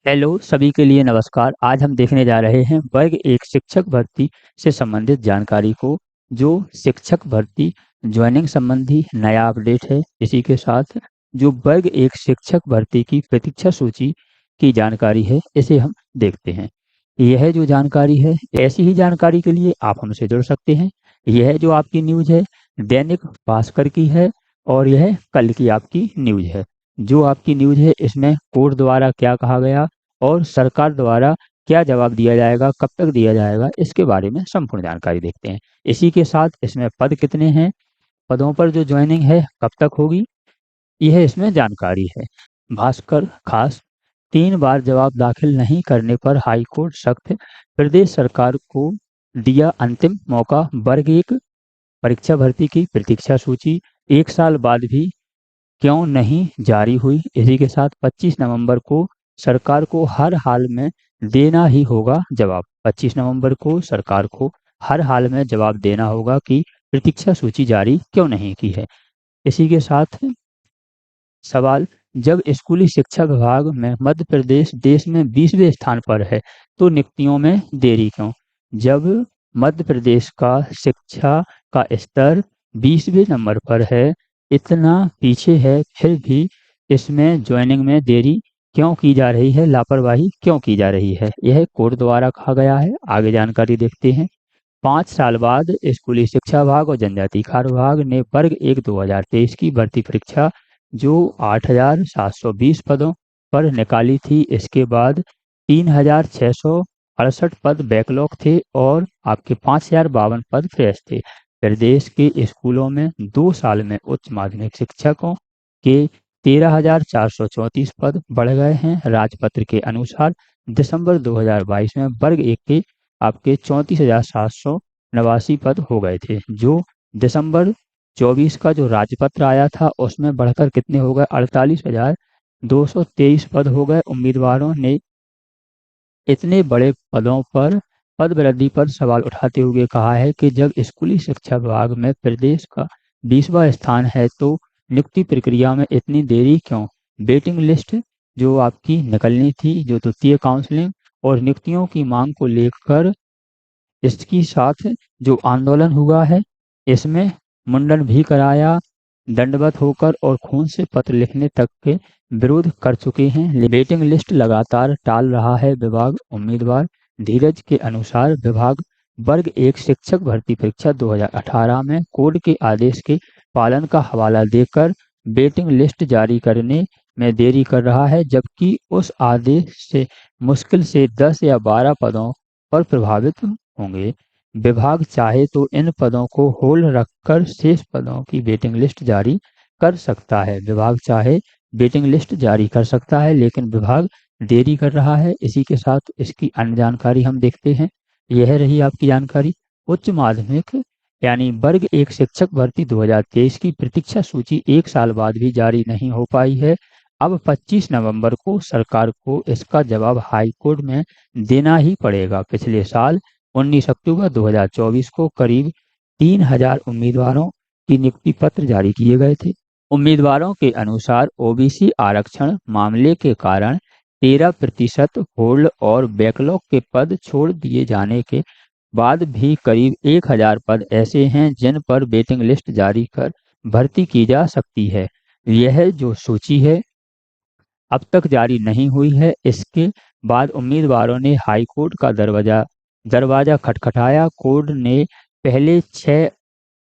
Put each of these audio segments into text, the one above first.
Hello सभी के लिए नमस्कार। आज हम देखने जा रहे हैं वर्ग एक शिक्षक भर्ती से संबंधित जानकारी को। जो शिक्षक भर्ती ज्वाइनिंग संबंधी नया अपडेट है, इसी के साथ जो वर्ग एक शिक्षक भर्ती की प्रतीक्षा सूची की जानकारी है, इसे हम देखते हैं। यह जो जानकारी है, ऐसी ही जानकारी के लिए आप हमसे जुड़ सकते हैं। यह जो आपकी न्यूज है दैनिक भास्कर की है और यह कल की आपकी न्यूज है। जो आपकी न्यूज है इसमें कोर्ट द्वारा क्या कहा गया और सरकार द्वारा क्या जवाब दिया जाएगा, कब तक दिया जाएगा, इसके बारे में संपूर्ण जानकारी देखते हैं। इसी के साथ इसमें पद कितने हैं, पदों पर जो ज्वाइनिंग है कब तक होगी, यह इसमें जानकारी है। भास्कर खास 3 बार जवाब दाखिल नहीं करने पर हाईकोर्ट सख्त, प्रदेश सरकार को दिया अंतिम मौका। वर्ग एक परीक्षा भर्ती की प्रतीक्षा सूची 1 साल बाद भी क्यों नहीं जारी हुई। इसी के साथ 25 नवंबर को सरकार को हर हाल में देना ही होगा जवाब। 25 नवंबर को सरकार को हर हाल में जवाब देना होगा कि प्रतीक्षा सूची जारी क्यों नहीं की है। इसी के साथ सवाल, जब स्कूली शिक्षा विभाग में मध्य प्रदेश देश में 20वें स्थान पर है तो नियुक्तियों में देरी क्यों। जब मध्य प्रदेश का शिक्षा का स्तर 20वें नंबर पर है, इतना पीछे है, फिर भी इसमें ज्वाइनिंग में देरी क्यों की जा रही है, लापरवाही क्यों की जा रही है, यह कोर्ट द्वारा कहा गया है। आगे जानकारी देखते हैं। 5 साल बाद स्कूली शिक्षा विभाग और जनजातीय कार्य विभाग ने वर्ग एक 2023 की भर्ती परीक्षा जो 8,720 पदों पर निकाली थी, इसके बाद 3,668 पद बैकलॉग थे और आपके 5,052 पद फ्रेश थे। प्रदेश के स्कूलों में 2 साल में उच्च माध्यमिक शिक्षकों के 13,434 पद बढ़ गए हैं। राजपत्र के अनुसार दिसंबर 2022 में वर्ग एक के आपके 34,789 पद हो गए थे, जो दिसंबर 24 का जो राजपत्र आया था उसमें बढ़कर कितने हो गए, 48,223 पद हो गए। उम्मीदवारों ने इतने बड़े पदों पर पद वृद्धि पर सवाल उठाते हुए कहा है कि जब स्कूली शिक्षा विभाग में प्रदेश का 20वां स्थान है तो नियुक्ति प्रक्रिया में इतनी देरी क्यों। वेटिंग लिस्ट जो आपकी निकलनी थी, जो द्वितीय काउंसलिंग और नियुक्तियों की मांग को लेकर इसके साथ जो आंदोलन हुआ है, इसमें मुंडन भी कराया, दंडवत होकर और खून से पत्र लिखने तक के विरोध कर चुके हैं। वेटिंग लिस्ट लगातार टाल रहा है विभाग। उम्मीदवार धीरज के अनुसार विभाग वर्ग एक शिक्षक भर्ती परीक्षा 2018 में कोर्ट के आदेश के पालन का हवाला देकर वेटिंग लिस्ट जारी करने में देरी कर रहा है, जबकि उस आदेश से मुश्किल से 10 या 12 पदों पर प्रभावित होंगे। विभाग चाहे तो इन पदों को होल्ड रखकर शेष पदों की वेटिंग लिस्ट जारी कर सकता है। विभाग चाहे वेटिंग लिस्ट जारी कर सकता है, लेकिन विभाग देरी कर रहा है। इसी के साथ इसकी अन्य जानकारी हम देखते हैं। यह रही आपकी जानकारी। उच्च माध्यमिक यानी वर्ग एक शिक्षक भर्ती 2023 की प्रतीक्षा सूची 1 साल बाद भी जारी नहीं हो पाई है। अब 25 नवंबर को सरकार को इसका जवाब हाईकोर्ट में देना ही पड़ेगा। पिछले साल 19 अक्टूबर 2024 को करीब 3,000 उम्मीदवारों की नियुक्ति पत्र जारी किए गए थे। उम्मीदवारों के अनुसार ओबीसी आरक्षण मामले के कारण 13% होल्ड और बैकलॉग के पद छोड़ दिए जाने के बाद भी करीब 1,000 पद ऐसे हैं जिन पर वेटिंग लिस्ट जारी कर भर्ती की जा सकती है। यह जो सूची है अब तक जारी नहीं हुई है। इसके बाद उम्मीदवारों ने हाईकोर्ट का दरवाजा खटखटाया। कोर्ट ने पहले 6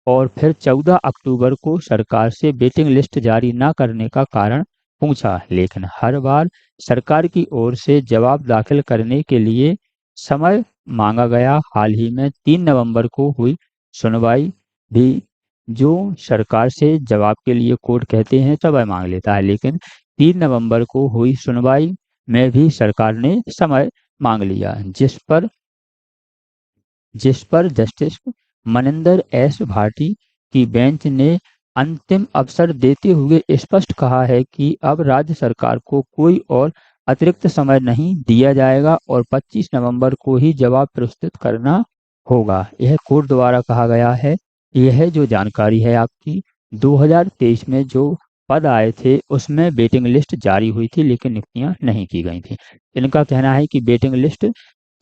और फिर 14 अक्टूबर को सरकार से वेटिंग लिस्ट जारी न करने का कारण पूछा, लेकिन हर बार सरकार की ओर से जवाब दाखिल करने के लिए समय मांगा गया। हाल ही में 3 नवंबर को हुई सुनवाई भी, जो सरकार से जवाब के लिए कोर्ट कहते हैं समय मांग लेता है, लेकिन 3 नवंबर को हुई सुनवाई में भी सरकार ने समय मांग लिया, जिस पर जस्टिस मनिंदर एस भाटी की बेंच ने अंतिम अवसर देते हुए स्पष्ट कहा है कि अब राज्य सरकार को कोई और अतिरिक्त समय नहीं दिया जाएगा और 25 नवंबर को ही जवाब प्रस्तुत करना होगा। यह कोर्ट द्वारा कहा गया है। यह जो जानकारी है आपकी 2023 में जो पद आए थे उसमें वेटिंग लिस्ट जारी हुई थी लेकिन नियुक्तियां नहीं की गई थी। इनका कहना है कि वेटिंग लिस्ट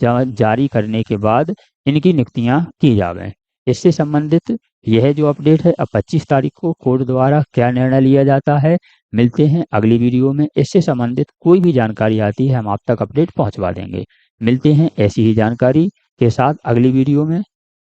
जारी करने के बाद इनकी नियुक्तियां की जावें। इससे संबंधित यह जो अपडेट है, अब 25 तारीख को कोर्ट द्वारा क्या निर्णय लिया जाता है, मिलते हैं अगली वीडियो में। इससे संबंधित कोई भी जानकारी आती है हम आप तक अपडेट पहुंचवा देंगे। मिलते हैं ऐसी ही जानकारी के साथ अगली वीडियो में।